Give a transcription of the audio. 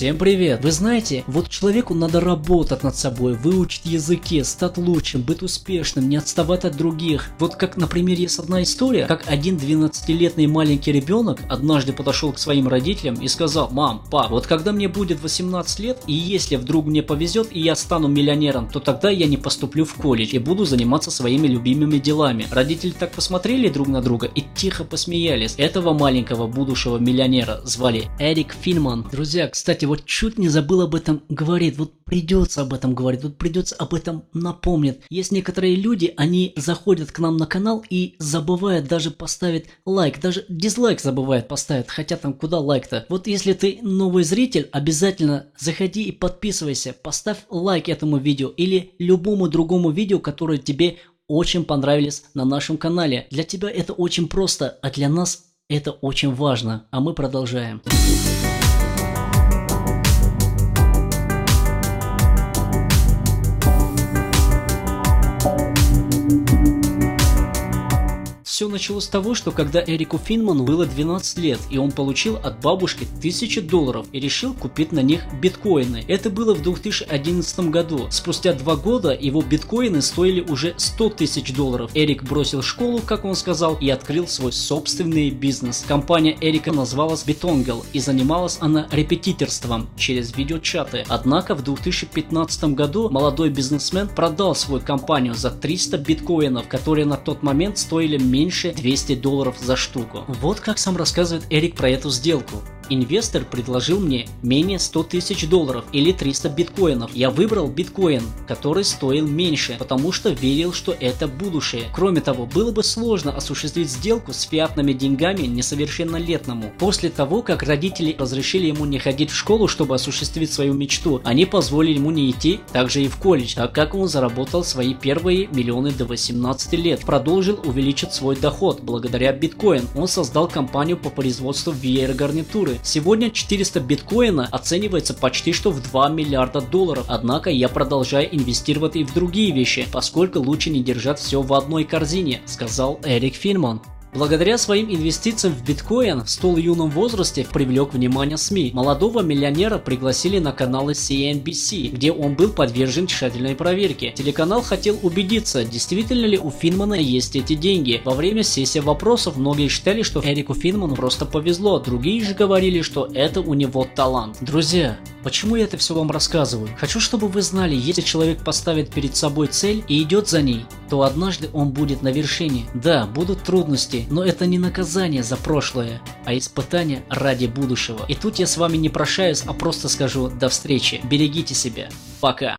Всем привет! Вы знаете, вот человеку надо работать над собой, выучить языки, стать лучшим, быть успешным, не отставать от других. Вот как, например, есть одна история, как один 12-летний маленький ребенок однажды подошел к своим родителям и сказал: «Мам, пап, вот когда мне будет 18 лет, и если вдруг мне повезет и я стану миллионером, то тогда я не поступлю в колледж и буду заниматься своими любимыми делами». Родители так посмотрели друг на друга и тихо посмеялись. Этого маленького будущего миллионера звали Эрик Финман. Друзья, кстати, вот чуть не забыл об этом говорить, вот придется об этом говорить, вот придется об этом напомнить. Есть некоторые люди, они заходят к нам на канал и забывают даже поставить лайк, даже дизлайк забывают поставить, хотя там куда лайк-то. Вот если ты новый зритель, обязательно заходи и подписывайся, поставь лайк этому видео или любому другому видео, которое тебе очень понравились на нашем канале. Для тебя это очень просто, а для нас это очень важно. А мы продолжаем. Все началось с того, что когда Эрику Финману было 12 лет, и он получил от бабушки $1000 и решил купить на них биткоины. Это было в 2011 году. Спустя 2 года его биткоины стоили уже $100 000. Эрик бросил школу, как он сказал, и открыл свой собственный бизнес. Компания Эрика называлась Bitongle, и занималась она репетиторством через видеочаты. Однако в 2015 году молодой бизнесмен продал свою компанию за 300 биткоинов, которые на тот момент стоили меньше $200 за штуку. Вот как сам рассказывает Эрик про эту сделку. Инвестор предложил мне менее $100 000 или 300 биткоинов. Я выбрал биткоин, который стоил меньше, потому что верил, что это будущее. Кроме того, было бы сложно осуществить сделку с фиатными деньгами несовершеннолетнему. После того, как родители разрешили ему не ходить в школу, чтобы осуществить свою мечту, они позволили ему не идти также и в колледж, так как он заработал свои первые миллионы до 18 лет. Продолжил увеличить свой доход благодаря биткоин. Он создал компанию по производству VR-гарнитуры. Сегодня 400 биткоина оценивается почти что в $2 миллиарда. Однако я продолжаю инвестировать и в другие вещи, поскольку лучше не держать все в одной корзине, сказал Эрик Финман. Благодаря своим инвестициям в биткоин в столь юном возрасте привлек внимание СМИ. Молодого миллионера пригласили на каналы CNBC, где он был подвержен тщательной проверке. Телеканал хотел убедиться, действительно ли у Финмана есть эти деньги. Во время сессии вопросов многие считали, что Эрику Финману просто повезло, другие же говорили, что это у него талант. Друзья, почему я это все вам рассказываю? Хочу, чтобы вы знали, если человек поставит перед собой цель и идет за ней, то однажды он будет на вершине. Да, будут трудности, но это не наказание за прошлое, а испытание ради будущего. И тут я с вами не прощаюсь, а просто скажу до встречи. Берегите себя. Пока.